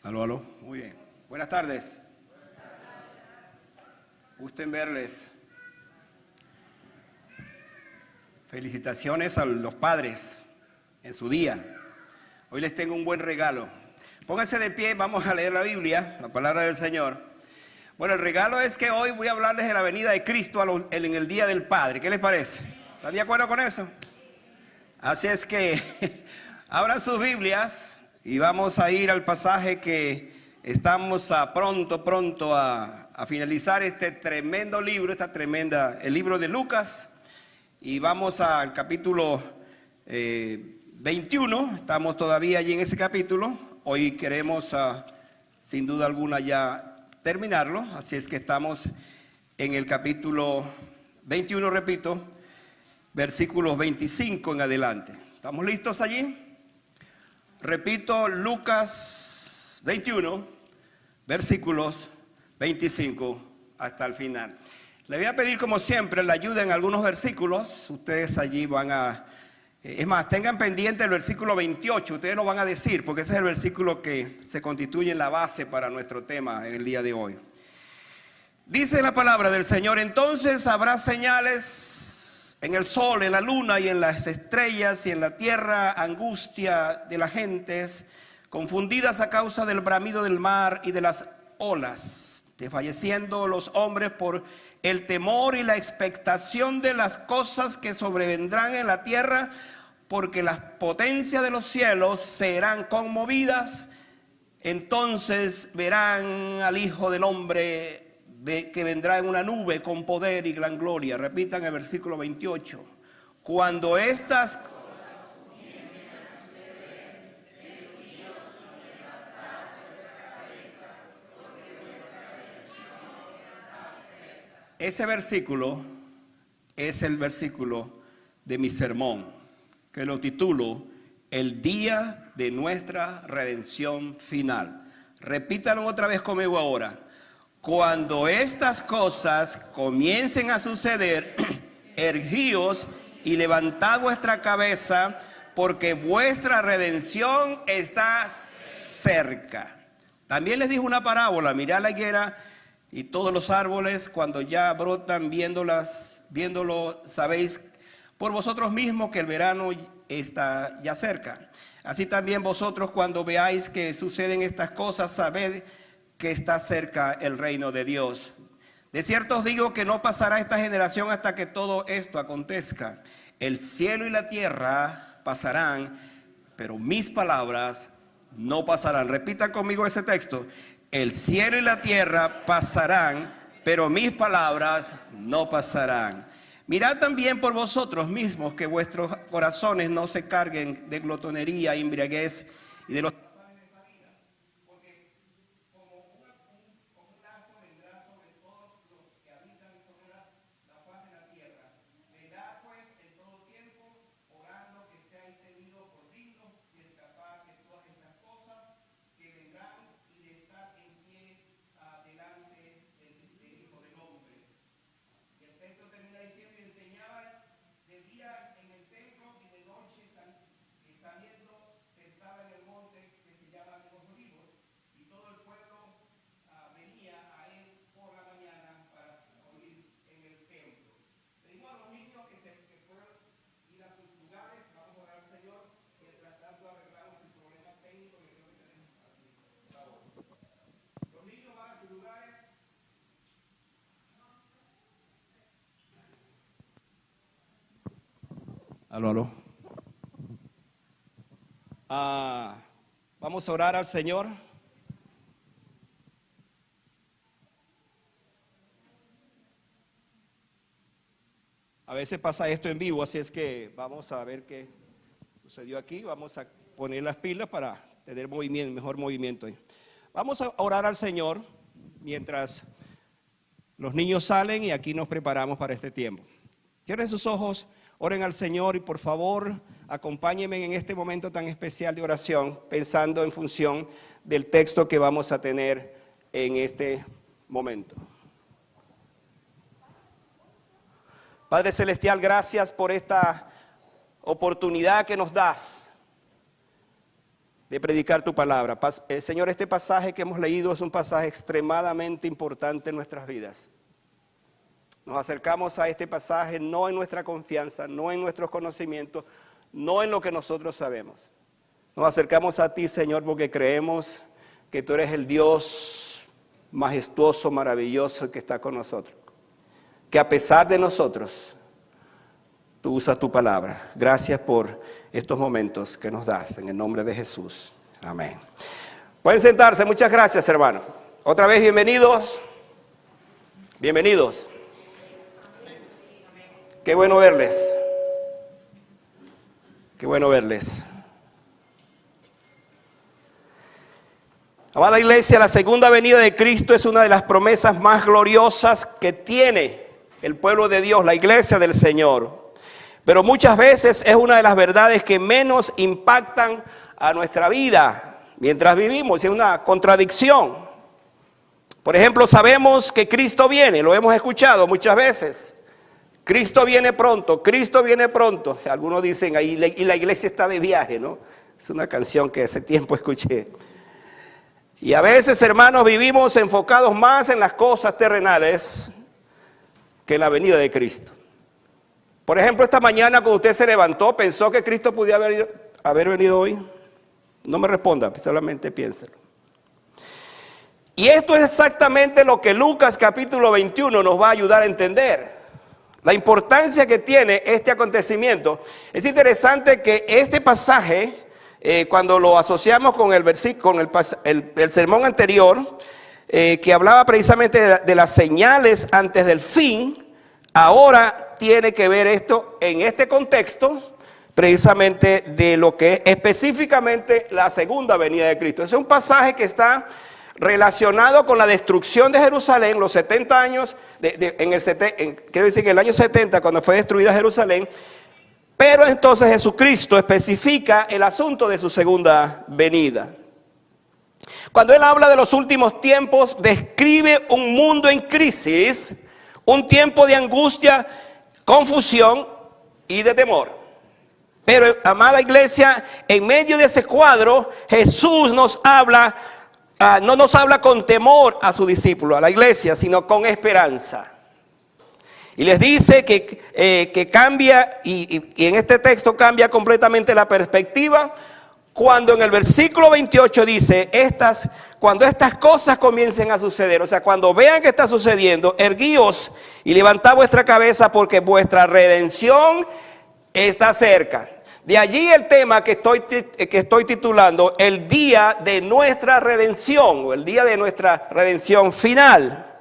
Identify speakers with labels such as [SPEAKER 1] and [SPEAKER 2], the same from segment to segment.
[SPEAKER 1] Aló, aló. Muy bien. Buenas tardes. Gusto en verles. Felicitaciones a los padres en su día. Hoy les tengo un buen regalo. Pónganse de pie, vamos a leer la Biblia, la palabra del Señor. Bueno, el regalo es que hoy voy a hablarles de la venida de Cristo en el Día del Padre. ¿Qué les parece? ¿Están de acuerdo con eso? Así es que abran sus Biblias y vamos a ir al pasaje que estamos pronto a finalizar este tremendo libro, el libro de Lucas. Y vamos al capítulo 21, estamos todavía allí en ese capítulo. Hoy queremos, sin duda alguna, ya terminarlo. Así es que estamos en el capítulo 21, repito, versículos 25 en adelante. ¿Estamos listos allí? Repito, Lucas 21, versículos 25 hasta el final. Le voy a pedir, como siempre, la ayuda en algunos versículos. Ustedes allí van a... Es más, tengan pendiente el versículo 28. Ustedes lo van a decir, porque ese es el versículo que se constituye en la base para nuestro tema en el día de hoy. Dice la palabra del Señor: entonces habrá señales en el sol, en la luna y en las estrellas, y en la tierra angustia de las gentes, confundidas a causa del bramido del mar y de las olas, desfalleciendo los hombres por el temor y la expectación de las cosas que sobrevendrán en la tierra, porque las potencias de los cielos serán conmovidas. Entonces verán al Hijo del Hombre que vendrá en una nube con poder y gran gloria. Repitan el versículo 28. Cuando estas cosas comiencen a suceder, el Dios os levantará vuestra cabeza, porque vuestra redención está cerca. Ese versículo es el versículo de mi sermón, que lo titulo El día de nuestra redención final. Repítanlo otra vez conmigo ahora. Cuando estas cosas comiencen a suceder, erguíos y levantad vuestra cabeza, porque vuestra redención está cerca. También les dijo una parábola: mirad la higuera y todos los árboles, cuando ya brotan, viéndolo, sabéis por vosotros mismos que el verano está ya cerca. Así también vosotros, cuando veáis que suceden estas cosas, sabed que está cerca el reino de Dios. De cierto os digo que no pasará esta generación hasta que todo esto acontezca. El cielo y la tierra pasarán, pero mis palabras no pasarán. Repitan conmigo ese texto. El cielo y la tierra pasarán, pero mis palabras no pasarán. Mirad también por vosotros mismos que vuestros corazones no se carguen de glotonería, embriaguez y de los... Aló. Vamos a orar al Señor. A veces pasa esto en vivo, así es que vamos a ver qué sucedió aquí. Vamos a poner las pilas para tener mejor movimiento. Vamos a orar al Señor mientras los niños salen y aquí nos preparamos para este tiempo. Cierren sus ojos. Oren al Señor y por favor acompáñenme en este momento tan especial de oración, pensando en función del texto que vamos a tener en este momento. Padre Celestial, gracias por esta oportunidad que nos das de predicar tu palabra. Señor, este pasaje que hemos leído es un pasaje extremadamente importante en nuestras vidas. Nos acercamos a este pasaje no en nuestra confianza, no en nuestros conocimientos, no en lo que nosotros sabemos. Nos acercamos a ti, Señor, porque creemos que tú eres el Dios majestuoso, maravilloso que está con nosotros. Que a pesar de nosotros, tú usas tu palabra. Gracias por estos momentos que nos das, en el nombre de Jesús. Amén. Pueden sentarse, muchas gracias, hermano. Otra vez, bienvenidos. Bienvenidos. Qué bueno verles. Qué bueno verles. Amada iglesia, la segunda venida de Cristo es una de las promesas más gloriosas que tiene el pueblo de Dios, la iglesia del Señor. Pero muchas veces es una de las verdades que menos impactan a nuestra vida mientras vivimos. Es una contradicción. Por ejemplo, sabemos que Cristo viene, lo hemos escuchado muchas veces. Cristo viene pronto, Cristo viene pronto. Algunos dicen, ahí y la iglesia está de viaje, ¿no? Es una canción que hace tiempo escuché. Y a veces, hermanos, vivimos enfocados más en las cosas terrenales que en la venida de Cristo. Por ejemplo, esta mañana cuando usted se levantó, ¿pensó que Cristo podía haber venido hoy? No me responda, solamente piénselo. Y esto es exactamente lo que Lucas capítulo 21 nos va a ayudar a entender. La importancia que tiene este acontecimiento. Es interesante que este pasaje, cuando lo asociamos con el versículo, con el sermón anterior, que hablaba precisamente de las señales antes del fin, ahora tiene que ver esto en este contexto, precisamente de lo que es específicamente la segunda venida de Cristo. Es un pasaje que está relacionado con la destrucción de Jerusalén, los 70 años, quiero decir que el año 70, cuando fue destruida Jerusalén. Pero entonces Jesucristo especifica el asunto de su segunda venida. Cuando Él habla de los últimos tiempos, describe un mundo en crisis, un tiempo de angustia, confusión y de temor. Pero, amada iglesia, en medio de ese cuadro, Jesús nos habla, no nos habla con temor a su discípulo, a la iglesia, sino con esperanza. Y les dice que cambia, y en este texto cambia completamente la perspectiva, cuando en el versículo 28 dice, cuando estas cosas comiencen a suceder, o sea, cuando vean que está sucediendo, erguíos y levantad vuestra cabeza porque vuestra redención está cerca. De allí el tema que estoy titulando, el día de nuestra redención, o el día de nuestra redención final.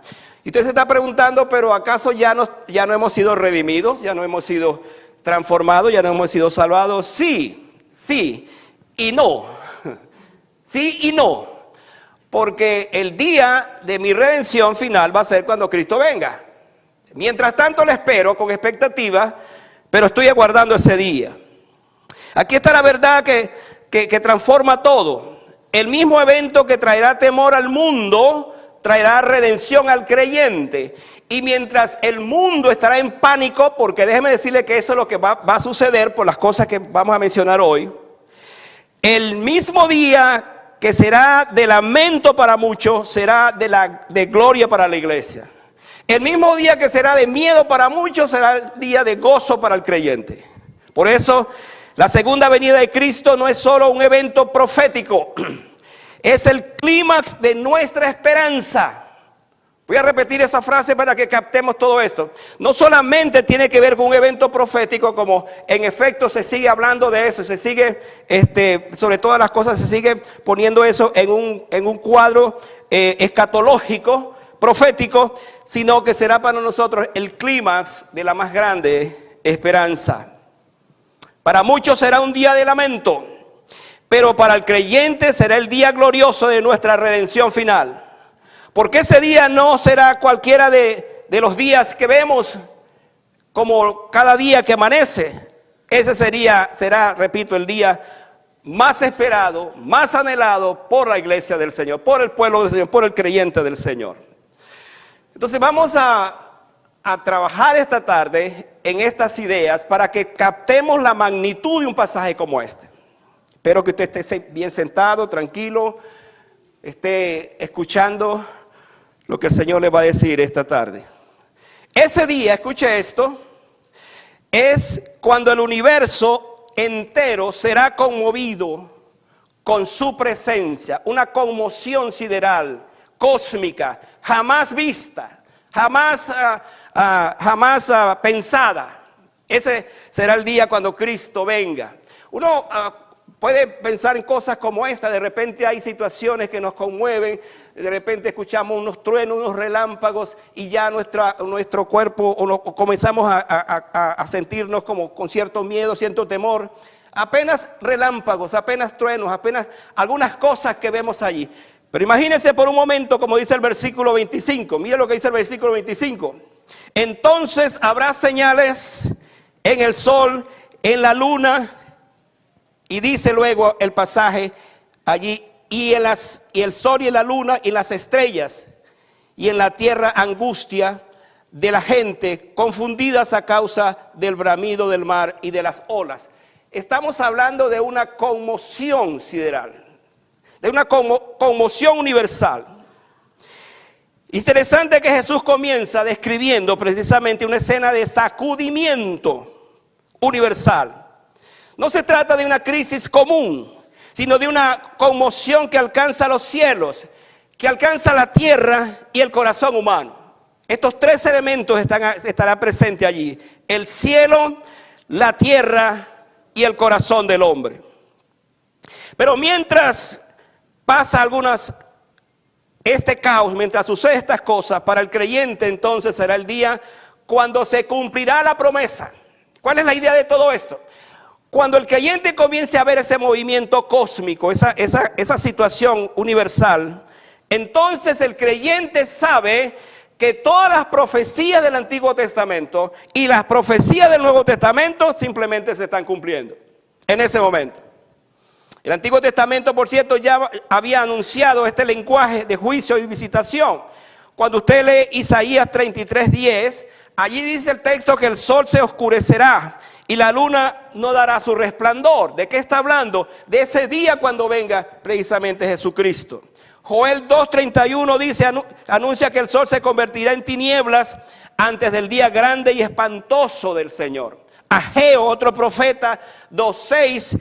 [SPEAKER 1] Y usted se está preguntando, pero ¿acaso ya no hemos sido redimidos? ¿Ya no hemos sido transformados? ¿Ya no hemos sido salvados? Sí, sí y no. Sí y no. Porque el día de mi redención final va a ser cuando Cristo venga. Mientras tanto le espero con expectativa, pero estoy aguardando ese día. Aquí está la verdad que transforma todo. El mismo evento que traerá temor al mundo traerá redención al creyente. Y mientras el mundo estará en pánico, porque déjeme decirle que eso es lo que va a suceder por las cosas que vamos a mencionar hoy, el mismo día que será de lamento para muchos, será de gloria para la iglesia. El mismo día que será de miedo para muchos, será el día de gozo para el creyente. Por eso, la segunda venida de Cristo no es solo un evento profético, es el clímax de nuestra esperanza. Voy a repetir esa frase para que captemos todo esto. No solamente tiene que ver con un evento profético, como en efecto se sigue hablando de eso, se sigue, sobre todas las cosas, se sigue poniendo eso en un cuadro escatológico, profético, sino que será para nosotros el clímax de la más grande esperanza. Para muchos será un día de lamento, pero para el creyente será el día glorioso de nuestra redención final. Porque ese día no será cualquiera de los días que vemos como cada día que amanece. Ese será, repito, el día más esperado, más anhelado por la iglesia del Señor, por el pueblo del Señor, por el creyente del Señor. Entonces vamos a trabajar esta tarde en estas ideas para que captemos la magnitud de un pasaje como este. Espero que usted esté bien sentado, tranquilo, esté escuchando lo que el Señor le va a decir esta tarde. Ese día, escuche esto, es cuando el universo entero será conmovido con su presencia, una conmoción sideral, cósmica, jamás vista, jamás pensada. Ese será el día cuando Cristo venga. Uno puede pensar en cosas como esta. De repente hay situaciones que nos conmueven. De repente escuchamos unos truenos, unos relámpagos y ya nuestro cuerpo comenzamos a sentirnos como con cierto miedo, cierto temor. Apenas relámpagos, apenas truenos, apenas algunas cosas que vemos allí. Pero imagínense por un momento, como dice el versículo 25. Mire lo que dice el versículo 25. Entonces habrá señales en el sol, en la luna, y dice luego el pasaje allí, y el sol y en la luna y las estrellas, y en la tierra angustia de la gente, confundidas a causa del bramido del mar y de las olas. Estamos hablando de una conmoción sideral, de una conmoción universal. Interesante que Jesús comienza describiendo precisamente una escena de sacudimiento universal. No se trata de una crisis común, sino de una conmoción que alcanza los cielos, que alcanza la tierra y el corazón humano. Estos tres elementos estarán presentes allí: el cielo, la tierra y el corazón del hombre. Pero mientras pasa este caos, mientras sucede estas cosas, para el creyente entonces será el día cuando se cumplirá la promesa. ¿Cuál es la idea de todo esto? Cuando el creyente comience a ver ese movimiento cósmico, esa situación universal, entonces el creyente sabe que todas las profecías del Antiguo Testamento y las profecías del Nuevo Testamento simplemente se están cumpliendo en ese momento. El Antiguo Testamento, por cierto, ya había anunciado este lenguaje de juicio y visitación. Cuando usted lee Isaías 33:10, allí dice el texto que el sol se oscurecerá y la luna no dará su resplandor. ¿De qué está hablando? De ese día cuando venga precisamente Jesucristo. Joel 2:31 dice, anuncia que el sol se convertirá en tinieblas antes del día grande y espantoso del Señor. Ageo, otro profeta, 2:6,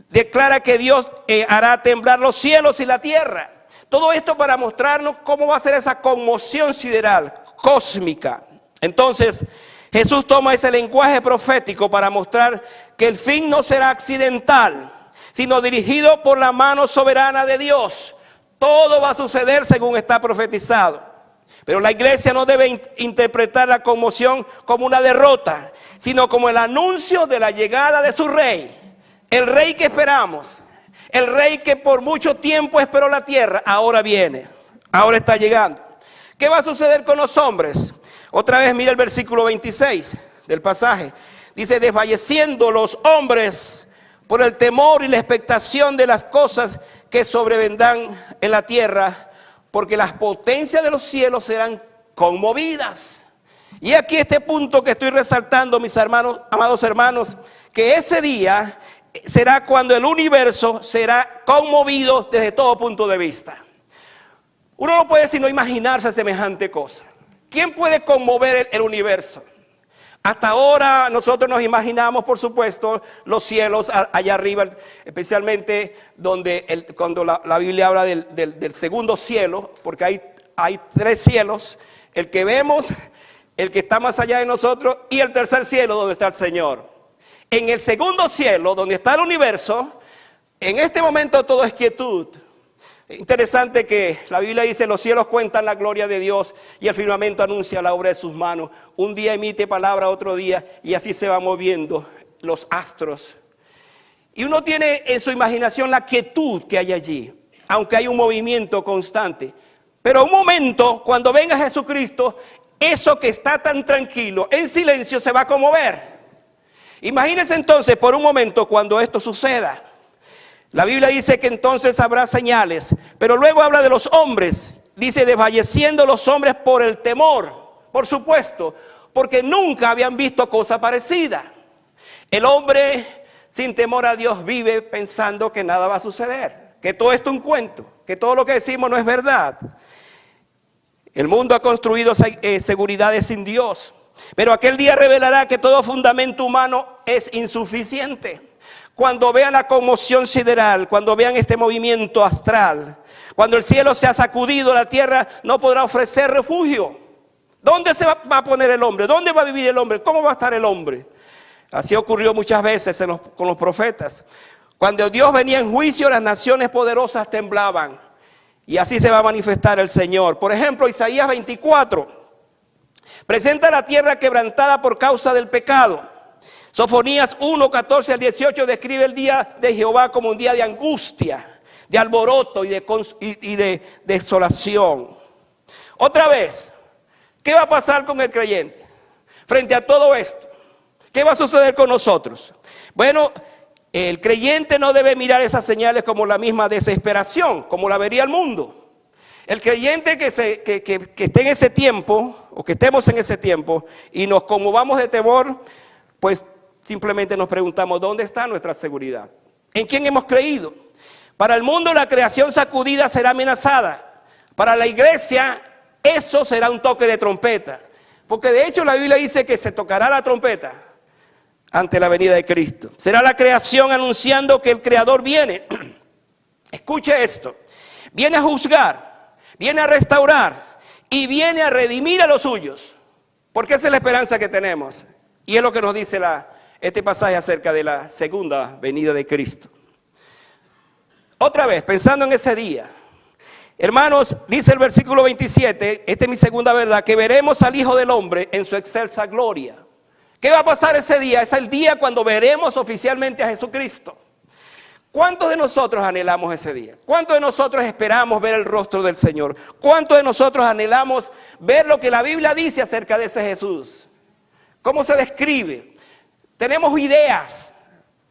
[SPEAKER 1] declara que Dios hará temblar los cielos y la tierra. Todo esto para mostrarnos cómo va a ser esa conmoción sideral, cósmica. Entonces, Jesús toma ese lenguaje profético para mostrar que el fin no será accidental, sino dirigido por la mano soberana de Dios. Todo va a suceder según está profetizado. Pero la iglesia no debe interpretar la conmoción como una derrota, sino como el anuncio de la llegada de su rey. El rey que esperamos, el rey que por mucho tiempo esperó la tierra, ahora viene, ahora está llegando. ¿Qué va a suceder con los hombres? Otra vez mira el versículo 26 del pasaje. Dice, desfalleciendo los hombres por el temor y la expectación de las cosas que sobrevendrán en la tierra, porque las potencias de los cielos serán conmovidas. Y aquí este punto que estoy resaltando, mis hermanos, amados hermanos, que ese día será cuando el universo será conmovido desde todo punto de vista. Uno no puede sino imaginarse semejante cosa. ¿Quién puede conmover el universo? Hasta ahora nosotros nos imaginamos, por supuesto, los cielos allá arriba, especialmente cuando la Biblia habla del segundo cielo, porque hay tres cielos: el que vemos, el que está más allá de nosotros y el tercer cielo donde está el Señor. En el segundo cielo, donde está el universo, en este momento todo es quietud. Interesante que la Biblia dice, los cielos cuentan la gloria de Dios y el firmamento anuncia la obra de sus manos. Un día emite palabra, otro día, y así se va moviendo los astros. Y uno tiene en su imaginación la quietud que hay allí, aunque hay un movimiento constante. Pero un momento, cuando venga Jesucristo, eso que está tan tranquilo, en silencio, se va a conmover. Imagínense entonces por un momento cuando esto suceda. La Biblia dice que entonces habrá señales, pero luego habla de los hombres. Dice, desfalleciendo los hombres por el temor, por supuesto, porque nunca habían visto cosa parecida. El hombre sin temor a Dios vive pensando que nada va a suceder, que todo esto es un cuento, que todo lo que decimos no es verdad. El mundo ha construido seguridades sin Dios, pero aquel día revelará que todo fundamento humano es insuficiente. Cuando vean la conmoción sideral, cuando vean este movimiento astral, cuando el cielo se ha sacudido, la tierra no podrá ofrecer refugio. ¿Dónde se va a poner el hombre? ¿Dónde va a vivir el hombre? ¿Cómo va a estar el hombre? Así ocurrió muchas veces con los profetas. Cuando Dios venía en juicio, las naciones poderosas temblaban. Y así se va a manifestar el Señor. Por ejemplo, Isaías 24 presenta la tierra quebrantada por causa del pecado. Sofonías 1, 14 al 18 describe el día de Jehová como un día de angustia, de alboroto y de desolación. Otra vez, ¿qué va a pasar con el creyente frente a todo esto? ¿Qué va a suceder con nosotros? Bueno, el creyente no debe mirar esas señales como la misma desesperación, como la vería el mundo. El creyente que esté en ese tiempo, o que estemos en ese tiempo, y nos conmovamos de temor, pues simplemente nos preguntamos, ¿dónde está nuestra seguridad? ¿En quién hemos creído? Para el mundo la creación sacudida será amenazada. Para la iglesia eso será un toque de trompeta. Porque de hecho la Biblia dice que se tocará la trompeta ante la venida de Cristo. Será la creación anunciando que el Creador viene. Escuche esto. Viene a juzgar, viene a restaurar y viene a redimir a los suyos. Porque esa es la esperanza que tenemos. Y es lo que nos dice este pasaje acerca de la segunda venida de Cristo. Otra vez, pensando en ese día. Hermanos, dice el versículo 27, esta es mi segunda verdad, que veremos al Hijo del Hombre en su excelsa gloria. ¿Qué va a pasar ese día? Es el día cuando veremos oficialmente a Jesucristo. ¿Cuántos de nosotros anhelamos ese día? ¿Cuántos de nosotros esperamos ver el rostro del Señor? ¿Cuántos de nosotros anhelamos ver lo que la Biblia dice acerca de ese Jesús? ¿Cómo se describe? Tenemos ideas,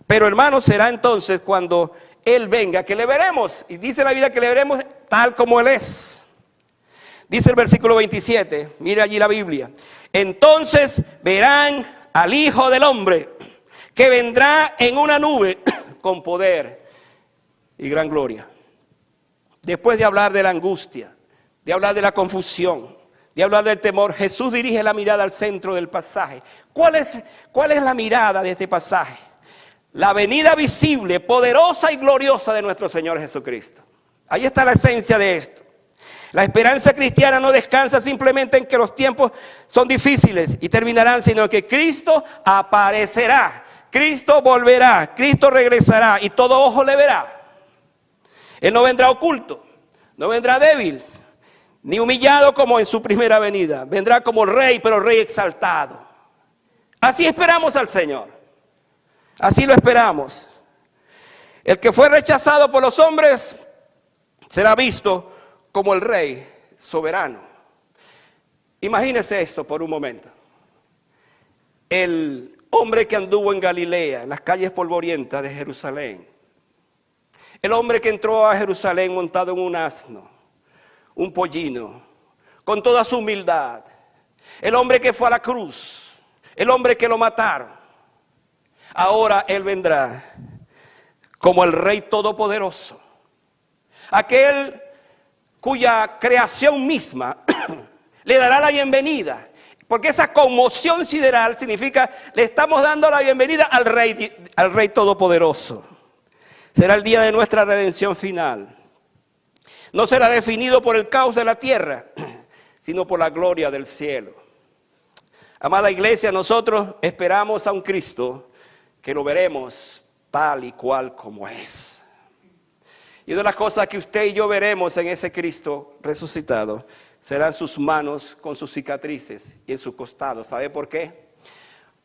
[SPEAKER 1] pero hermanos, será entonces cuando Él venga que le veremos. Y dice la Biblia que le veremos tal como Él es. Dice el versículo 27, mire allí la Biblia. Entonces verán al Hijo del Hombre que vendrá en una nube con poder y gran gloria. Después de hablar de la angustia, de hablar de la confusión, de hablar del temor, Jesús dirige la mirada al centro del pasaje. ¿Cuál es la mirada de este pasaje? La venida visible, poderosa y gloriosa de nuestro Señor Jesucristo. Ahí está la esencia de esto. La esperanza cristiana no descansa simplemente en que los tiempos son difíciles y terminarán, sino que Cristo aparecerá, Cristo volverá, Cristo regresará y todo ojo le verá. Él no vendrá oculto, no vendrá débil, ni humillado como en su primera venida. Vendrá como rey, pero rey exaltado. Así esperamos al Señor. Así lo esperamos. El que fue rechazado por los hombres será visto como el rey soberano. Imagínese esto por un momento. El hombre que anduvo en Galilea, en las calles polvorientas de Jerusalén. El hombre que entró a Jerusalén montado en un asno, un pollino, con toda su humildad. El hombre que fue a la cruz, el hombre que lo mataron. Ahora Él vendrá como el Rey Todopoderoso. Aquel cuya creación misma le dará la bienvenida. Porque esa conmoción sideral significa, le estamos dando la bienvenida al Rey Todopoderoso. Será el día de nuestra redención final. No será definido por el caos de la tierra, sino por la gloria del cielo. Amada iglesia, nosotros esperamos a un Cristo que lo veremos tal y cual como es. Y una de las cosas que usted y yo veremos en ese Cristo resucitado serán sus manos con sus cicatrices y en sus costados. ¿Sabe por qué?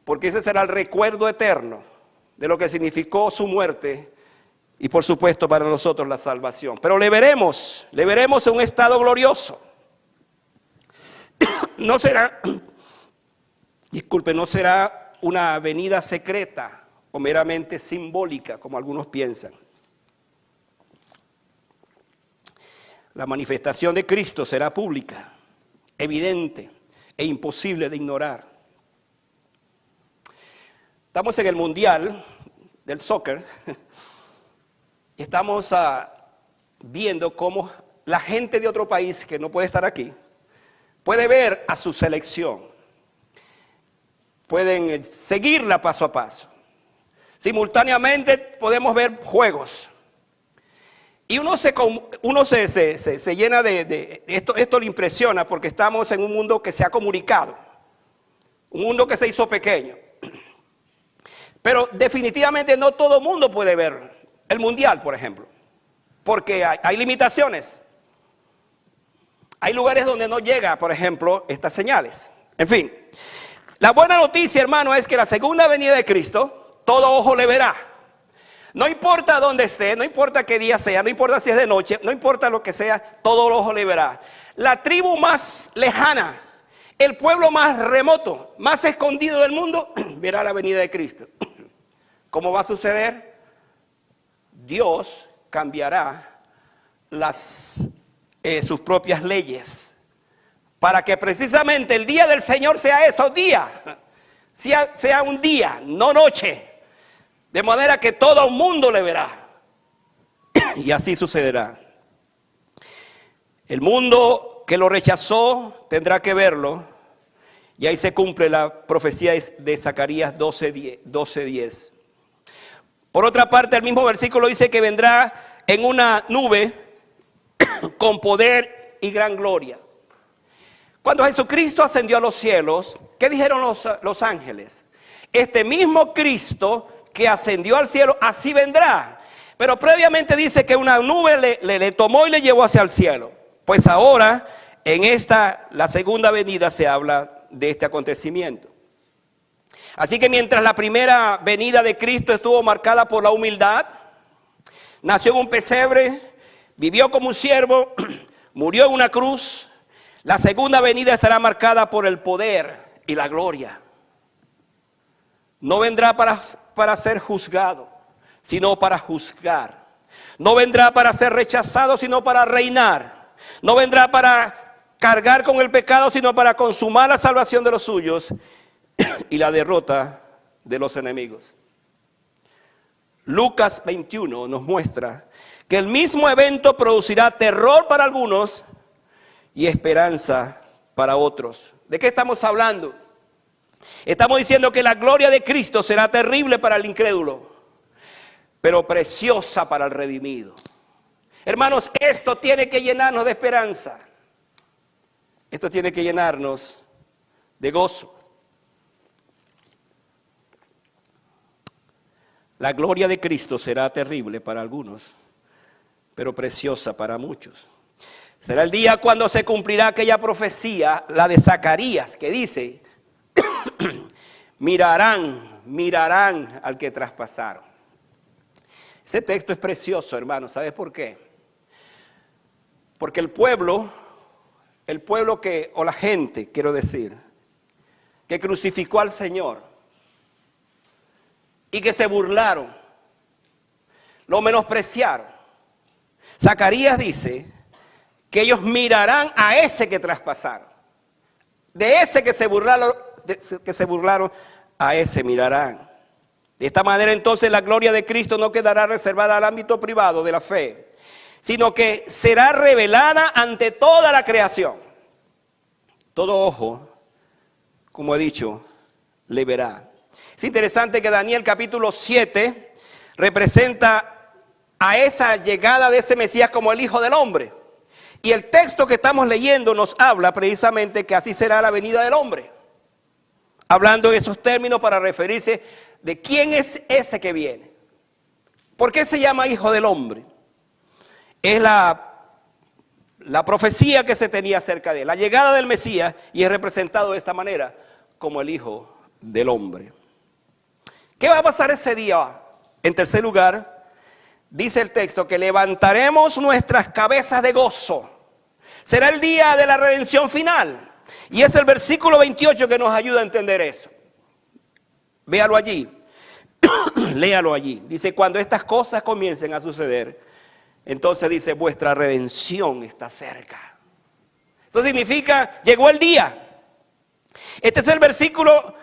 [SPEAKER 1] Porque ese será el recuerdo eterno de lo que significó su muerte y por supuesto para nosotros la salvación. Pero le veremos en un estado glorioso. No será una venida secreta o meramente simbólica como algunos piensan. La manifestación de Cristo será pública, evidente e imposible de ignorar. Estamos en el mundial del soccer, estamos viendo cómo la gente de otro país que no puede estar aquí, puede ver a su selección, pueden seguirla paso a paso. Simultáneamente podemos ver juegos. Y uno se llena de esto le impresiona porque estamos en un mundo que se ha comunicado, un mundo que se hizo pequeño. Pero definitivamente no todo el mundo puede ver el mundial, por ejemplo, porque hay limitaciones. Hay lugares donde no llega, por ejemplo, estas señales. En fin, la buena noticia, hermano, es que la segunda venida de Cristo, todo ojo le verá. No importa dónde esté, no importa qué día sea, no importa si es de noche, no importa lo que sea, todo ojo le verá. La tribu más lejana, el pueblo más remoto, más escondido del mundo, verá la venida de Cristo. ¿Cómo va a suceder? Dios cambiará sus propias leyes para que precisamente el día del Señor sea esos días, sea un día, no noche, de manera que todo el mundo le verá. Y así sucederá. El mundo que lo rechazó tendrá que verlo, y ahí se cumple la profecía de Zacarías 12:10. Por otra parte, el mismo versículo dice que vendrá en una nube con poder y gran gloria. Cuando Jesucristo ascendió a los cielos, ¿qué dijeron los ángeles? Este mismo Cristo que ascendió al cielo, así vendrá. Pero previamente dice que una nube le tomó y le llevó hacia el cielo. Pues ahora, la segunda venida, se habla de este acontecimiento. Así que mientras la primera venida de Cristo estuvo marcada por la humildad, nació en un pesebre, vivió como un siervo, murió en una cruz, la segunda venida estará marcada por el poder y la gloria. No vendrá para ser juzgado, sino para juzgar. No vendrá para ser rechazado, sino para reinar. No vendrá para cargar con el pecado, sino para consumar la salvación de los suyos y la derrota de los enemigos. Lucas 21 nos muestra que el mismo evento producirá terror para algunos y esperanza para otros. ¿De qué estamos hablando? Estamos diciendo que la gloria de Cristo será terrible para el incrédulo, pero preciosa para el redimido. Hermanos, esto tiene que llenarnos de esperanza. Esto tiene que llenarnos de gozo. La gloria de Cristo será terrible para algunos, pero preciosa para muchos. Será el día cuando se cumplirá aquella profecía, la de Zacarías, que dice: mirarán al que traspasaron. Ese texto es precioso, hermano. ¿Sabes por qué? Porque el pueblo o la gente, quiero decir, que crucificó al Señor y que se burlaron, lo menospreciaron. Zacarías dice que ellos mirarán a ese que traspasaron. De ese que se burlaron, a ese mirarán. De esta manera entonces la gloria de Cristo no quedará reservada al ámbito privado de la fe, sino que será revelada ante toda la creación. Todo ojo, como he dicho, le verá. Es interesante que Daniel capítulo 7 representa a esa llegada de ese Mesías como el Hijo del Hombre. Y el texto que estamos leyendo nos habla precisamente que así será la venida del hombre. Hablando en esos términos para referirse de quién es ese que viene. ¿Por qué se llama Hijo del Hombre? Es la profecía que se tenía acerca de él, la llegada del Mesías, y es representado de esta manera como el Hijo del Hombre. ¿Qué va a pasar ese día? En tercer lugar, dice el texto que levantaremos nuestras cabezas de gozo. Será el día de la redención final. Y es el versículo 28 que nos ayuda a entender eso. Véalo allí. Léalo allí. Dice: cuando estas cosas comiencen a suceder, entonces dice: vuestra redención está cerca. Eso significa, llegó el día. Este es el versículo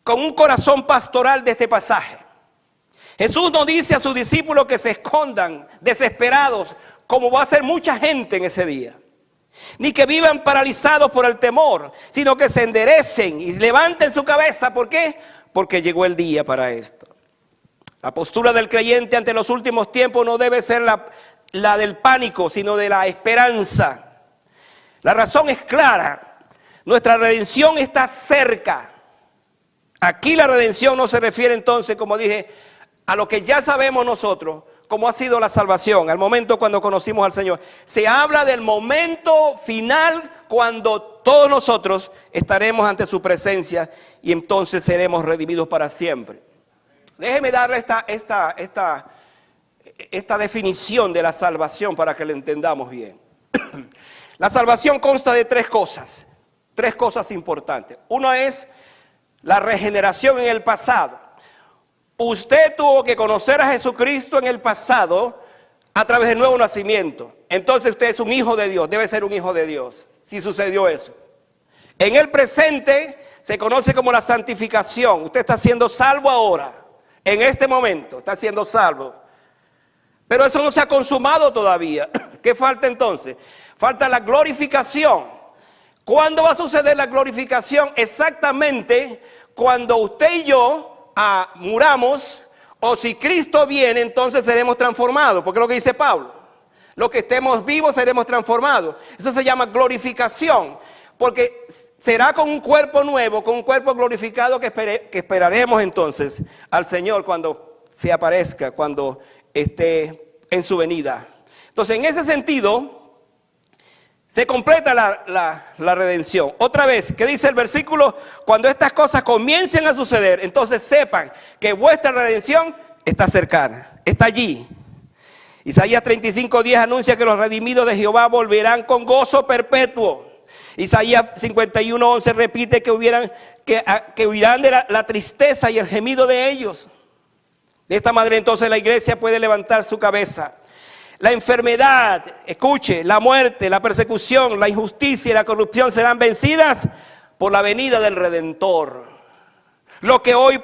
[SPEAKER 1] con un corazón pastoral de este pasaje. Jesús no dice a sus discípulos que se escondan desesperados, como va a ser mucha gente en ese día, ni que vivan paralizados por el temor, sino que se enderecen y levanten su cabeza. ¿Por qué? Porque llegó el día para esto. La postura del creyente ante los últimos tiempos no debe ser la del pánico, sino de la esperanza. La razón es clara: nuestra redención está cerca. Aquí la redención no se refiere entonces, como dije, a lo que ya sabemos nosotros, como ha sido la salvación, al momento cuando conocimos al Señor. Se habla del momento final cuando todos nosotros estaremos ante su presencia y entonces seremos redimidos para siempre. Déjeme darle esta definición de la salvación para que la entendamos bien. La salvación consta de tres cosas importantes. Una es la regeneración en el pasado. Usted tuvo que conocer a Jesucristo en el pasado a través del nuevo nacimiento. Entonces usted es un hijo de Dios, debe ser un hijo de Dios, si sucedió eso. En el presente se conoce como la santificación. Usted está siendo salvo ahora, en este momento está siendo salvo. Pero eso no se ha consumado todavía. ¿Qué falta entonces? Falta la glorificación. ¿Cuándo va a suceder la glorificación? Exactamente cuando usted y yo muramos, o si Cristo viene, entonces seremos transformados, porque es lo que dice Pablo: los que estemos vivos seremos transformados. Eso se llama glorificación, porque será con un cuerpo nuevo, con un cuerpo glorificado que esperaremos entonces al Señor cuando se aparezca, cuando esté en su venida. Entonces, en ese sentido se completa la redención. Otra vez, ¿qué dice el versículo? Cuando estas cosas comiencen a suceder, entonces sepan que vuestra redención está cercana, está allí. Isaías 35:10 anuncia que los redimidos de Jehová volverán con gozo perpetuo. Isaías 51:11 repite que huirán de la tristeza y el gemido de ellos. De esta manera entonces la iglesia puede levantar su cabeza. La enfermedad, escuche, la muerte, la persecución, la injusticia y la corrupción serán vencidas por la venida del Redentor. Lo que hoy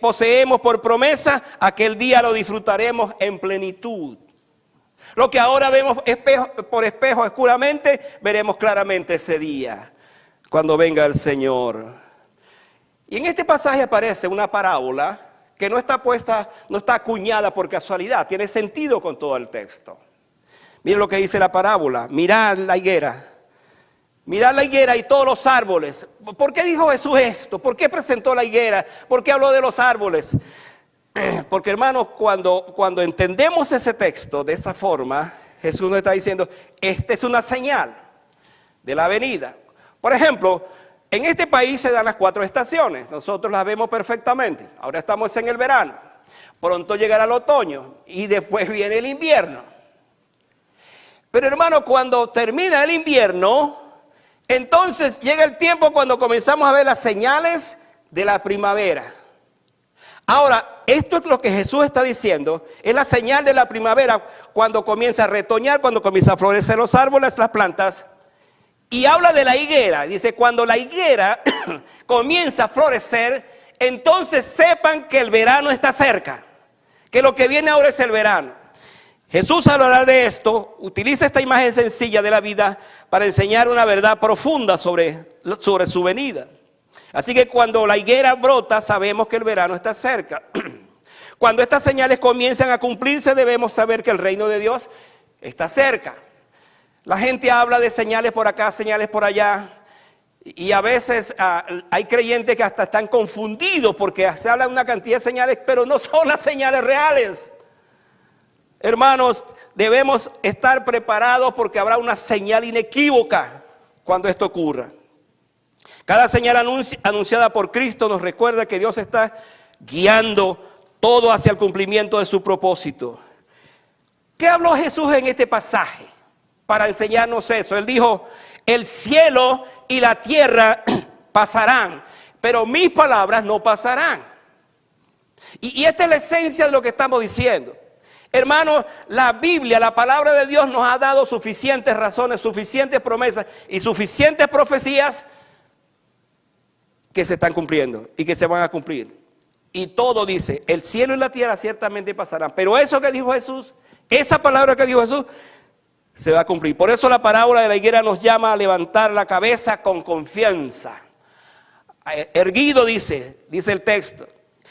[SPEAKER 1] poseemos por promesa, aquel día lo disfrutaremos en plenitud. Lo que ahora vemos por espejo oscuramente, veremos claramente ese día, cuando venga el Señor. Y en este pasaje aparece una parábola que no está acuñada por casualidad, tiene sentido con todo el texto. Miren lo que dice la parábola: mirad la higuera y todos los árboles. ¿Por qué dijo Jesús esto? ¿Por qué presentó la higuera? ¿Por qué habló de los árboles? Porque, hermanos, cuando entendemos ese texto de esa forma, Jesús nos está diciendo: esta es una señal de la venida. Por ejemplo, en este país se dan las 4 estaciones, nosotros las vemos perfectamente. Ahora estamos en el verano, pronto llegará el otoño y después viene el invierno. Pero, hermano, cuando termina el invierno, entonces llega el tiempo cuando comenzamos a ver las señales de la primavera. Ahora, esto es lo que Jesús está diciendo, es la señal de la primavera, cuando comienza a retoñar, cuando comienza a florecer los árboles, las plantas. Y habla de la higuera, dice: cuando la higuera comienza a florecer, entonces sepan que el verano está cerca, que lo que viene ahora es el verano. Jesús, al hablar de esto, utiliza esta imagen sencilla de la vida para enseñar una verdad profunda sobre su venida. Así que cuando la higuera brota, sabemos que el verano está cerca. Cuando estas señales comienzan a cumplirse, debemos saber que el reino de Dios está cerca. La gente habla de señales por acá, señales por allá, y a veces hay creyentes que hasta están confundidos porque se habla de una cantidad de señales, pero no son las señales reales. Hermanos, debemos estar preparados porque habrá una señal inequívoca cuando esto ocurra. Cada señal anunciada por Cristo nos recuerda que Dios está guiando todo hacia el cumplimiento de su propósito. ¿Qué habló Jesús en este pasaje para enseñarnos eso? Él dijo: el cielo y la tierra pasarán, pero mis palabras no pasarán. Y esta es la esencia de lo que estamos diciendo. Hermanos, la Biblia, la palabra de Dios nos ha dado suficientes razones, suficientes promesas y suficientes profecías que se están cumpliendo y que se van a cumplir. y todo dice, el cielo y la tierra ciertamente pasarán. Pero eso que dijo Jesús, esa palabra que dijo Jesús, se va a cumplir. Por eso la parábola de la higuera nos llama a levantar la cabeza con confianza. Erguido dice el texto.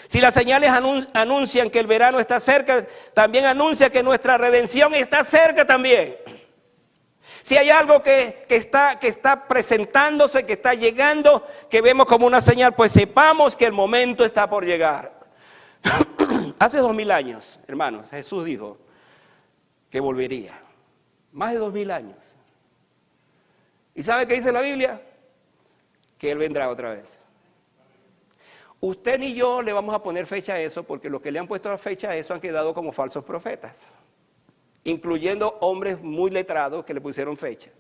[SPEAKER 1] Si las señales anuncian que el verano está cerca, también anuncia que nuestra redención está cerca también. Si hay algo que está presentándose, que está llegando, que vemos como una señal, pues sepamos que el momento está por llegar. Hace 2000 años, hermanos, Jesús dijo que volvería. Más de 2000 años. ¿Y sabe qué dice la Biblia? Que Él vendrá otra vez. Usted ni yo le vamos a poner fecha a eso, porque los que le han puesto fecha a eso han quedado como falsos profetas, incluyendo hombres muy letrados que le pusieron fecha.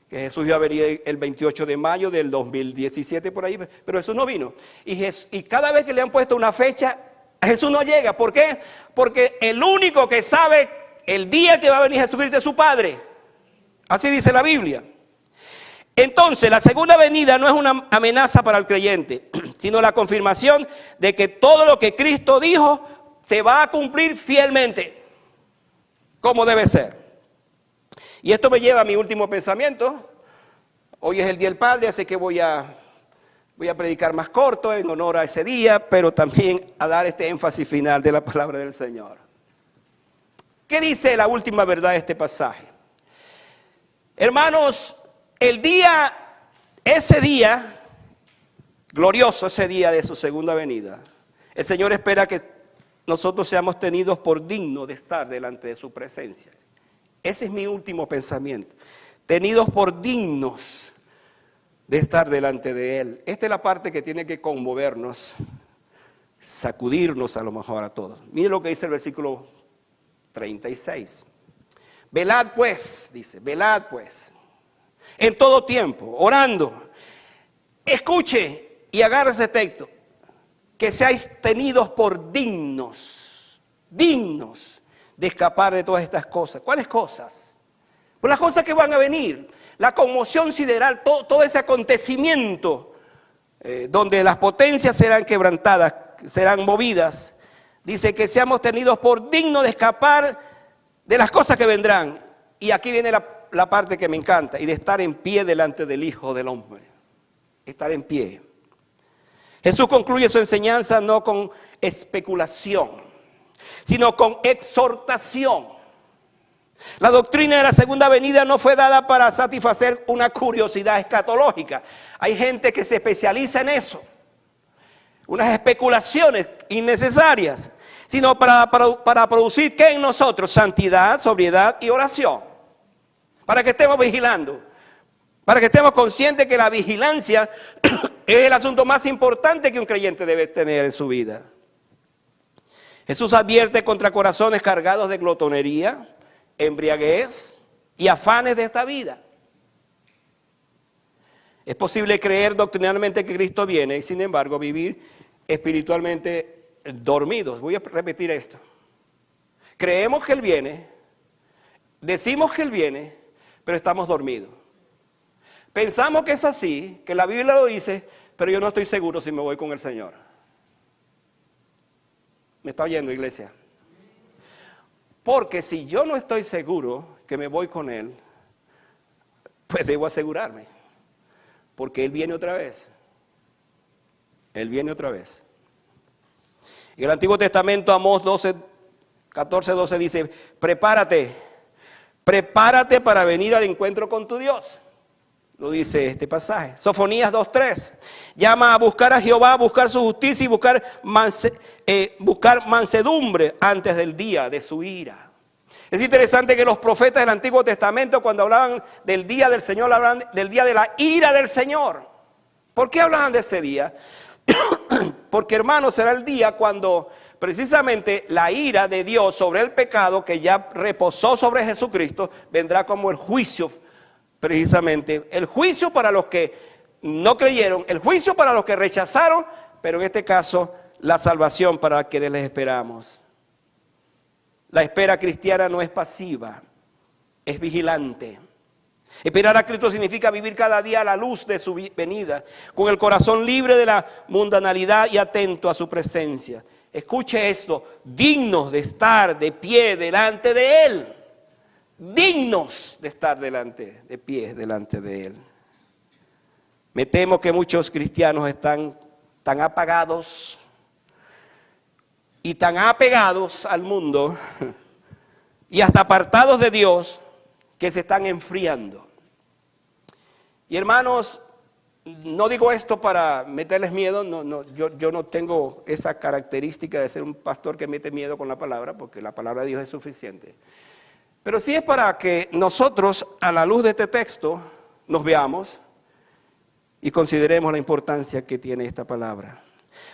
[SPEAKER 1] Que Jesús iba a venir el 28 de mayo del 2017 por ahí, pero Jesús no vino. Y cada vez que le han puesto una fecha, Jesús no llega. ¿Por qué? Porque el único que sabe el día que va a venir Jesucristo es su Padre. Así dice la Biblia. Entonces, la segunda venida no es una amenaza para el creyente, sino la confirmación de que todo lo que Cristo dijo se va a cumplir fielmente, como debe ser. Y esto me lleva a mi último pensamiento. Hoy es el Día del Padre, así que voy a predicar más corto en honor a ese día, pero también a dar este énfasis final de la palabra del Señor. ¿Qué dice la última verdad de este pasaje? Hermanos, ese día glorioso, ese día de su segunda venida, el Señor espera que nosotros seamos tenidos por dignos de estar delante de su presencia. Ese es mi último pensamiento. Tenidos por dignos de estar delante de Él. Esta es la parte que tiene que conmovernos, sacudirnos a lo mejor a todos. Mire lo que dice el versículo 36. Velad pues, dice, velad pues, en todo tiempo, orando. Escuche y agarre ese texto. Que seáis tenidos por dignos de escapar de todas estas cosas. ¿Cuáles cosas? Pues las cosas que van a venir. La conmoción sideral, todo ese acontecimiento donde las potencias serán quebrantadas, serán movidas. Dice que seamos tenidos por dignos de escapar de las cosas que vendrán. Y aquí viene la parte que me encanta. Y de estar en pie delante del Hijo del Hombre. Estar en pie. Jesús concluye su enseñanza no con especulación, sino con exhortación. La doctrina de la segunda venida no fue dada para satisfacer una curiosidad escatológica. Hay gente que se especializa en eso. Unas especulaciones innecesarias, sino para producir ¿qué en nosotros? Santidad, sobriedad y oración. Para que estemos vigilando. Para que estemos conscientes que la vigilancia es el asunto más importante que un creyente debe tener en su vida. Jesús advierte contra corazones cargados de glotonería, embriaguez y afanes de esta vida. Es posible creer doctrinalmente que Cristo viene y sin embargo vivir espiritualmente dormidos. Voy a repetir esto. Creemos que Él viene, decimos que Él viene, pero estamos dormidos. Pensamos que es así, que la Biblia lo dice, pero yo no estoy seguro si me voy con el Señor. ¿Me está oyendo, iglesia? Porque si yo no estoy seguro que me voy con Él, pues debo asegurarme. Porque Él viene otra vez. Él viene otra vez. En el Antiguo Testamento, Amós 14:12 dice, prepárate para venir al encuentro con tu Dios. Lo dice este pasaje. Sofonías 2:3. Llama a buscar a Jehová, a buscar su justicia y buscar mansedumbre antes del día de su ira. Es interesante que los profetas del Antiguo Testamento, cuando hablaban del día del Señor, hablaban del día de la ira del Señor. ¿Por qué hablaban de ese día? Porque, hermanos, será el día cuando precisamente la ira de Dios sobre el pecado que ya reposó sobre Jesucristo vendrá como el juicio. Precisamente, el juicio para los que no creyeron, el juicio para los que rechazaron, pero en este caso, la salvación para quienes les esperamos. La espera cristiana no es pasiva, es vigilante. Esperar a Cristo significa vivir cada día a la luz de su venida, con el corazón libre de la mundanalidad y atento a su presencia. Escuche esto, dignos de estar de pie delante de Él. Dignos de estar de pie delante de Él. Me temo que muchos cristianos están tan apagados y tan apegados al mundo y hasta apartados de Dios que se están enfriando. Y hermanos, no digo esto para meterles miedo, yo no tengo esa característica de ser un pastor que mete miedo con la palabra, porque la palabra de Dios es suficiente. Pero sí es para que nosotros, a la luz de este texto, nos veamos y consideremos la importancia que tiene esta palabra.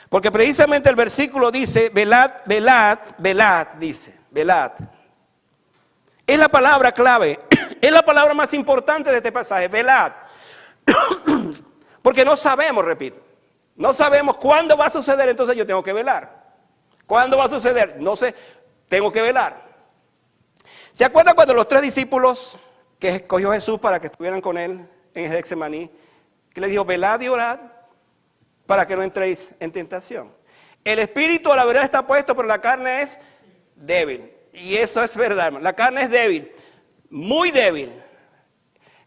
[SPEAKER 1] Porque precisamente el versículo dice, velad, velad, velad, dice, velad. Es la palabra clave, es la palabra más importante de este pasaje, velad. Porque no sabemos, repito, no sabemos cuándo va a suceder, entonces yo tengo que velar. ¿Cuándo va a suceder? No sé, tengo que velar. ¿Se acuerdan cuando los 3 discípulos que escogió Jesús para que estuvieran con él en el Getsemaní, que le dijo, velad y orad para que no entréis en tentación? El espíritu a la verdad está puesto, pero la carne es débil. Y eso es verdad, hermano. La carne es débil, muy débil.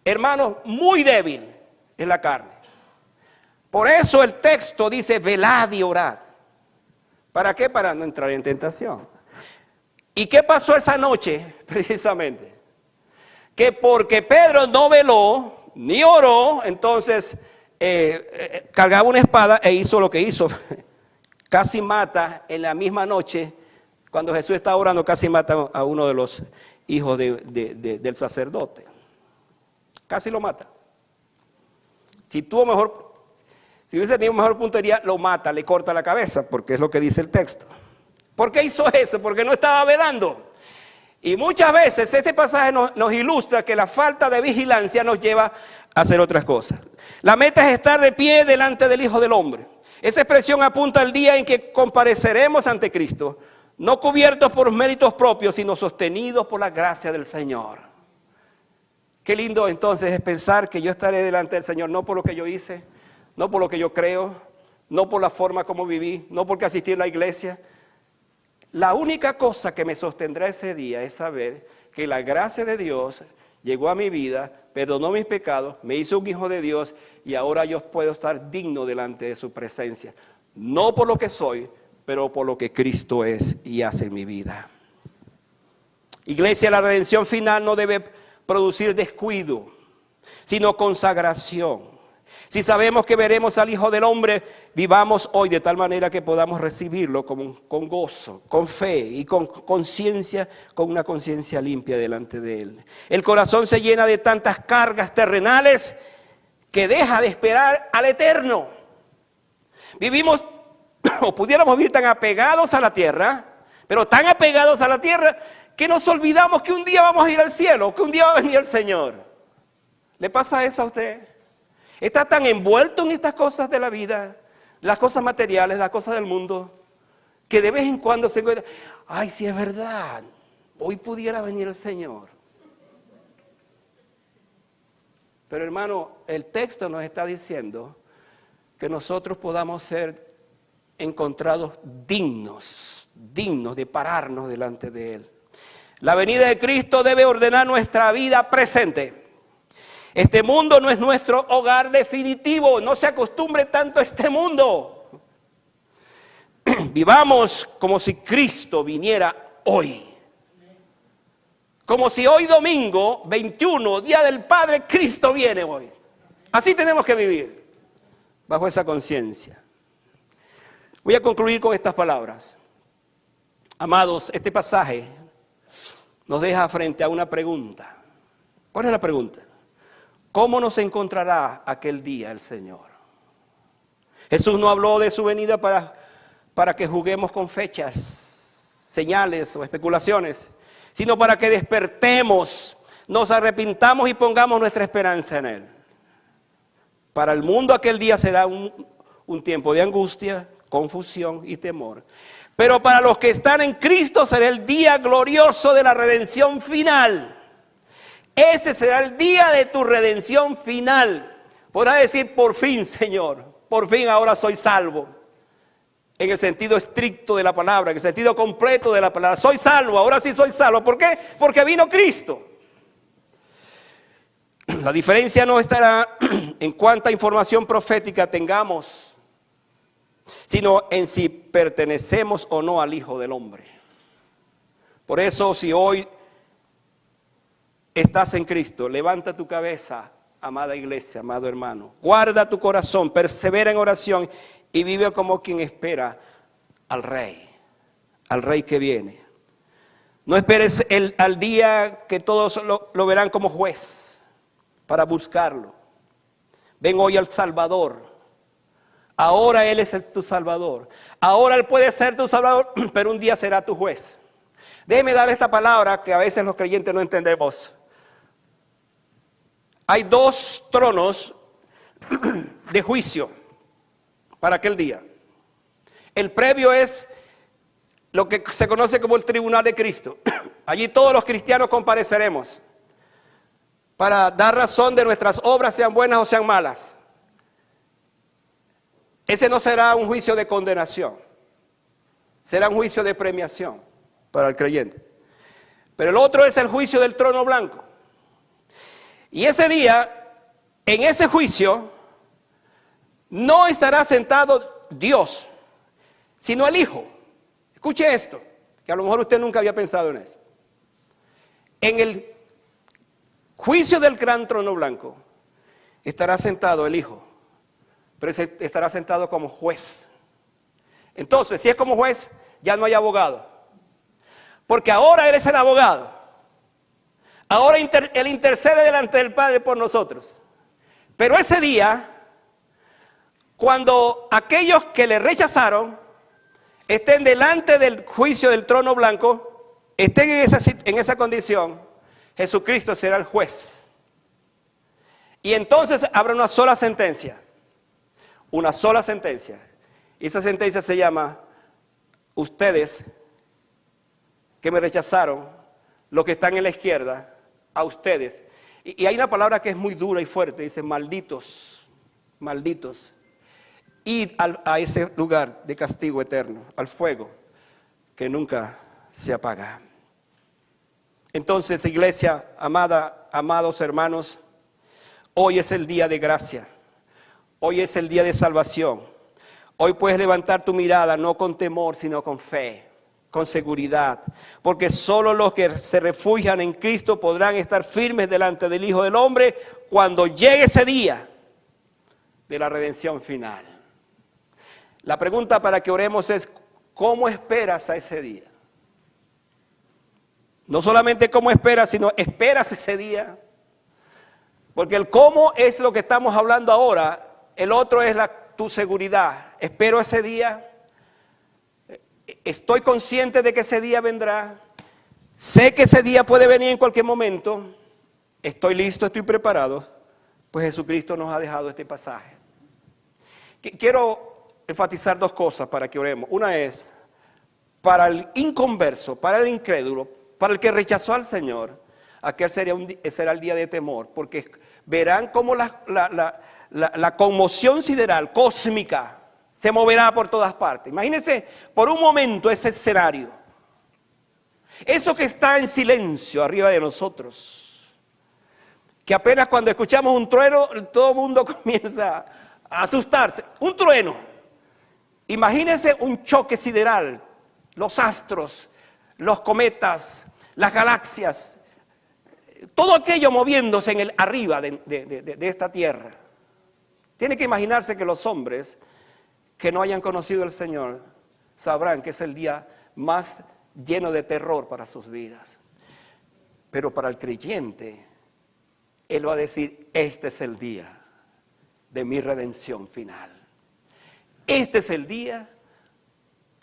[SPEAKER 1] Hermanos, muy débil es la carne. Por eso el texto dice, velad y orad. ¿Para qué? Para no entrar en tentación. ¿Y qué pasó esa noche? Precisamente. Que porque Pedro no veló, ni oró, entonces cargaba una espada e hizo lo que hizo. Casi mata en la misma noche, cuando Jesús está orando, casi mata a uno de los hijos del sacerdote. Casi lo mata. Si hubiese tenido mejor puntería, lo mata, le corta la cabeza, porque es lo que dice el texto. ¿Por qué hizo eso? Porque no estaba velando. Y muchas veces este pasaje nos ilustra que la falta de vigilancia nos lleva a hacer otras cosas. La meta es estar de pie delante del Hijo del Hombre. Esa expresión apunta al día en que compareceremos ante Cristo, no cubiertos por méritos propios, sino sostenidos por la gracia del Señor. Qué lindo entonces es pensar que yo estaré delante del Señor, no por lo que yo hice, no por lo que yo creo, no por la forma como viví, no porque asistí a la iglesia. La única cosa que me sostendrá ese día es saber que la gracia de Dios llegó a mi vida, perdonó mis pecados, me hizo un hijo de Dios y ahora yo puedo estar digno delante de su presencia. No por lo que soy, pero por lo que Cristo es y hace en mi vida. Iglesia, la redención final no debe producir descuido, sino consagración. Si sabemos que veremos al Hijo del Hombre, vivamos hoy de tal manera que podamos recibirlo con gozo, con fe y con conciencia, con una conciencia limpia delante de Él. El corazón se llena de tantas cargas terrenales que deja de esperar al eterno. Vivimos, o pudiéramos vivir tan apegados a la tierra, pero tan apegados a la tierra que nos olvidamos que un día vamos a ir al cielo, que un día va a venir el Señor. ¿Le pasa eso a usted? Está tan envuelto en estas cosas de la vida, las cosas materiales, las cosas del mundo, que de vez en cuando se encuentra, ay, sí es verdad, hoy pudiera venir el Señor. Pero hermano, el texto nos está diciendo que nosotros podamos ser encontrados dignos de pararnos delante de Él. La venida de Cristo debe ordenar nuestra vida presente. Este mundo no es nuestro hogar definitivo. No se acostumbre tanto a este mundo. Vivamos como si Cristo viniera hoy. Como si hoy domingo 21, Día del Padre, Cristo viene hoy. Así tenemos que vivir, bajo esa conciencia. Voy a concluir con estas palabras. Amados, este pasaje nos deja frente a una pregunta. ¿Cuál es la pregunta? ¿Cómo nos encontrará aquel día el Señor? Jesús no habló de su venida para que juguemos con fechas, señales o especulaciones, sino para que despertemos, nos arrepintamos y pongamos nuestra esperanza en Él. Para el mundo aquel día será un tiempo de angustia, confusión y temor. Pero para los que están en Cristo será el día glorioso de la redención final. Ese será el día de tu redención final. Podrás decir, por fin, Señor, por fin ahora soy salvo. En el sentido estricto de la palabra, en el sentido completo de la palabra. Soy salvo, ahora sí soy salvo. ¿Por qué? Porque vino Cristo. La diferencia no estará en cuánta información profética tengamos, sino en si pertenecemos o no al Hijo del Hombre. Por eso, si hoy estás en Cristo, levanta tu cabeza, amada iglesia, amado hermano. Guarda tu corazón, persevera en oración y vive como quien espera al Rey que viene. No esperes al día que todos lo verán como juez para buscarlo. Ven hoy al Salvador. Ahora Él es tu Salvador. Ahora Él puede ser tu Salvador, pero un día será tu juez. Déjeme dar esta palabra que a veces los creyentes no entendemos. Hay 2 tronos de juicio para aquel día. El previo es lo que se conoce como el tribunal de Cristo. Allí todos los cristianos compareceremos para dar razón de nuestras obras, sean buenas o sean malas. Ese no será un juicio de condenación, será un juicio de premiación para el creyente. Pero el otro es el juicio del trono blanco. Y ese día, en ese juicio, no estará sentado Dios, sino el Hijo. Escuche esto, que a lo mejor usted nunca había pensado en eso. En el juicio del gran trono blanco estará sentado el Hijo, pero estará sentado como juez. Entonces, si es como juez, ya no hay abogado, porque ahora Él es el abogado. Ahora Él intercede delante del Padre por nosotros. Pero ese día, cuando aquellos que le rechazaron estén delante del juicio del trono blanco, estén en esa condición, Jesucristo será el juez. Y entonces habrá una sola sentencia. Una sola sentencia. Y esa sentencia se llama: ustedes que me rechazaron, los que están en la izquierda, a ustedes. Y hay una palabra que es muy dura y fuerte, dice malditos, malditos. Id a ese lugar de castigo eterno, al fuego que nunca se apaga. Entonces, iglesia amada, amados hermanos, hoy es el día de gracia, hoy es el día de salvación. Hoy puedes levantar tu mirada no con temor, sino con fe, con seguridad, porque solo los que se refugian en Cristo podrán estar firmes delante del Hijo del Hombre cuando llegue ese día de la redención final. La pregunta para que oremos es: ¿cómo esperas a ese día? No solamente cómo esperas, sino esperas ese día. Porque el cómo es lo que estamos hablando ahora, el otro es tu seguridad. Espero ese día. Estoy consciente de que ese día vendrá. Sé que ese día puede venir en cualquier momento. Estoy listo, estoy preparado. Pues Jesucristo nos ha dejado este pasaje. Quiero enfatizar 2 cosas para que oremos. Una es, para el inconverso, para el incrédulo, para el que rechazó al Señor, aquel será el día de temor. Porque verán cómo la conmoción sideral, cósmica, se moverá por todas partes. Imagínense por un momento ese escenario. Eso que está en silencio arriba de nosotros. Que apenas cuando escuchamos un trueno, todo el mundo comienza a asustarse. Un trueno. Imagínense un choque sideral. Los astros, los cometas, las galaxias. Todo aquello moviéndose en el arriba de esta tierra. Tiene que imaginarse que los hombres que no hayan conocido al Señor sabrán que es el día más lleno de terror para sus vidas. Pero para el creyente, él va a decir: este es el día de mi redención final. Este es el día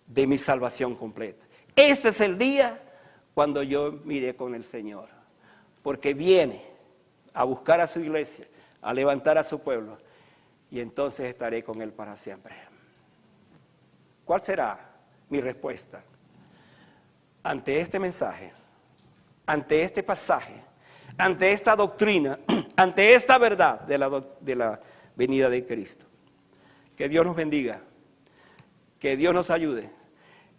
[SPEAKER 1] de mi salvación completa. Este es el día cuando yo miré con el Señor. Porque viene a buscar a su iglesia, a levantar a su pueblo. Y entonces estaré con Él para siempre. ¿Cuál será mi respuesta ante este mensaje, ante este pasaje, ante esta doctrina, ante esta verdad de la venida de Cristo. Que Dios nos bendiga, que Dios nos ayude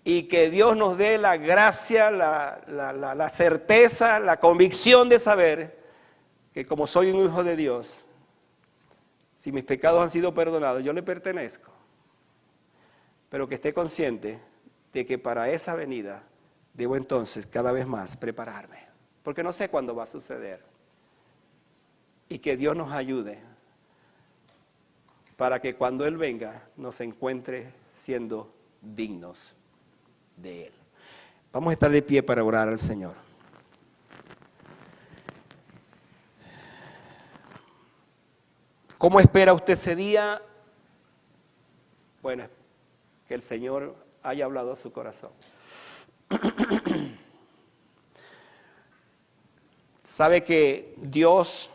[SPEAKER 1] y que Dios nos dé la gracia, la certeza, la convicción de saber que como soy un hijo de Dios, si mis pecados han sido perdonados, yo le pertenezco. Pero que esté consciente de que para esa venida debo entonces cada vez más prepararme, porque no sé cuándo va a suceder. Y que Dios nos ayude para que cuando Él venga nos encuentre siendo dignos de Él. Vamos a estar de pie para orar al Señor. ¿Cómo espera usted ese día? Bueno, que el Señor haya hablado a su corazón. Sabe que Dios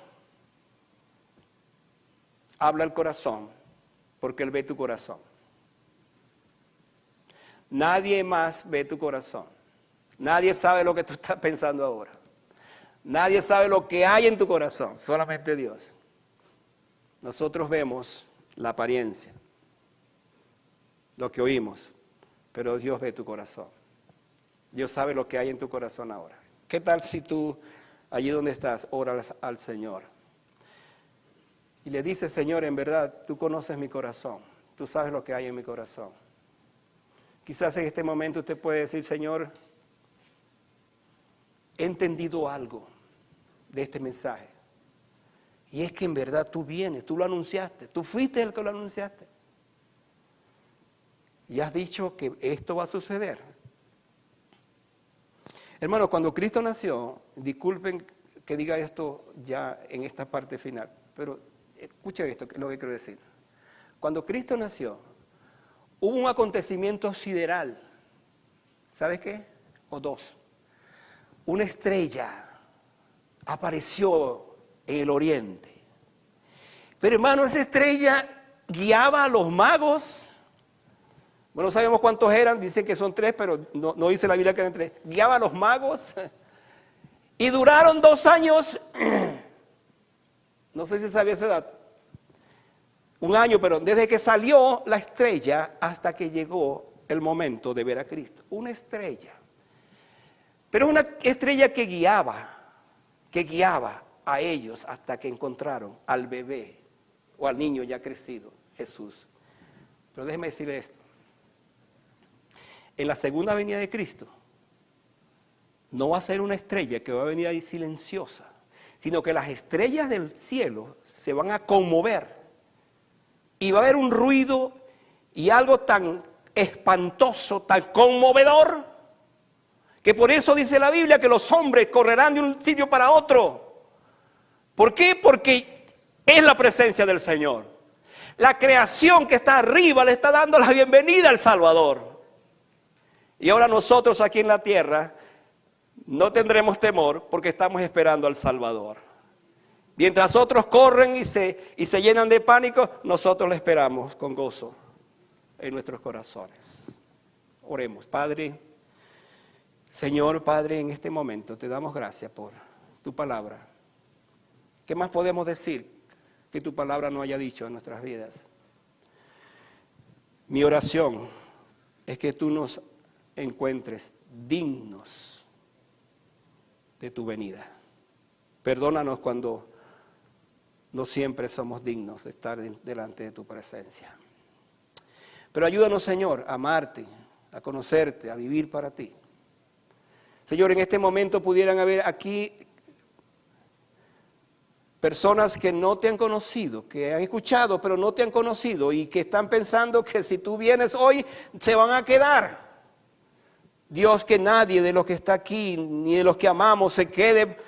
[SPEAKER 1] habla al corazón porque Él ve tu corazón. Nadie más ve tu corazón. Nadie sabe lo que tú estás pensando ahora. Nadie sabe lo que hay en tu corazón, solamente Dios. Nosotros vemos la apariencia, lo que oímos, pero Dios ve tu corazón. Dios sabe lo que hay en tu corazón ahora. ¿Qué tal si tú, allí donde estás, oras al Señor? Y le dices, Señor, en verdad, tú conoces mi corazón. Tú sabes lo que hay en mi corazón. Quizás en este momento usted puede decir, Señor, he entendido algo de este mensaje. Y es que en verdad tú vienes, tú lo anunciaste, tú fuiste el que lo anunciaste. Y has dicho que esto va a suceder. Hermano, cuando Cristo nació, disculpen que diga esto ya en esta parte final, pero escuchen esto, que es lo que quiero decir. Cuando Cristo nació, hubo un acontecimiento sideral. ¿Sabes qué? O dos. Una estrella apareció en el oriente. Pero hermano, esa estrella guiaba a los magos. Bueno, no sabemos cuántos eran, dicen que son 3, pero no dice la Biblia que eran 3. Guiaba a los magos y duraron 2 años. No sé si sabía esa edad. 1 año, pero desde que salió la estrella hasta que llegó el momento de ver a Cristo. Una estrella. Pero una estrella que guiaba a ellos hasta que encontraron al bebé o al niño ya crecido, Jesús. Pero déjeme decirle esto. En la segunda venida de Cristo, no va a ser una estrella que va a venir ahí silenciosa, sino que las estrellas del cielo se van a conmover y va a haber un ruido y algo tan espantoso, tan conmovedor, que por eso dice la Biblia que los hombres correrán de un sitio para otro. ¿Por qué? Porque es la presencia del Señor. La creación que está arriba le está dando la bienvenida al Salvador. Y ahora nosotros aquí en la tierra no tendremos temor porque estamos esperando al Salvador. Mientras otros corren y se llenan de pánico, nosotros le esperamos con gozo en nuestros corazones. Oremos. Padre, Señor, Padre, en este momento te damos gracias por tu palabra. ¿Qué más podemos decir que tu palabra no haya dicho en nuestras vidas? Mi oración es que tú nos encuentres dignos de tu venida. Perdónanos cuando no siempre somos dignos de estar delante de tu presencia. Pero ayúdanos, Señor, a amarte, a conocerte, a vivir para ti. Señor, en este momento pudieran haber aquí personas que no te han conocido, que han escuchado pero no te han conocido y que están pensando que si tú vienes hoy se van a quedar. Dios, que nadie de los que está aquí, ni de los que amamos, se quede,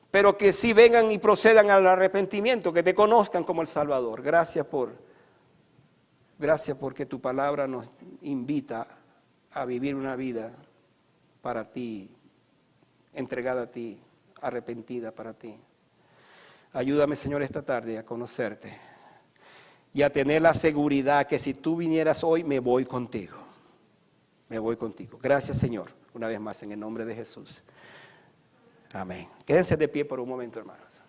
[SPEAKER 1] pero que sí vengan y procedan al arrepentimiento, que te conozcan como el Salvador. Gracias porque tu palabra nos invita a vivir una vida para ti, entregada a ti, arrepentida para ti. Ayúdame, Señor, esta tarde a conocerte y a tener la seguridad que si tú vinieras hoy, me voy contigo. Me voy contigo. Gracias, Señor, una vez más en el nombre de Jesús. Amén. Quédense de pie por un momento, hermanos.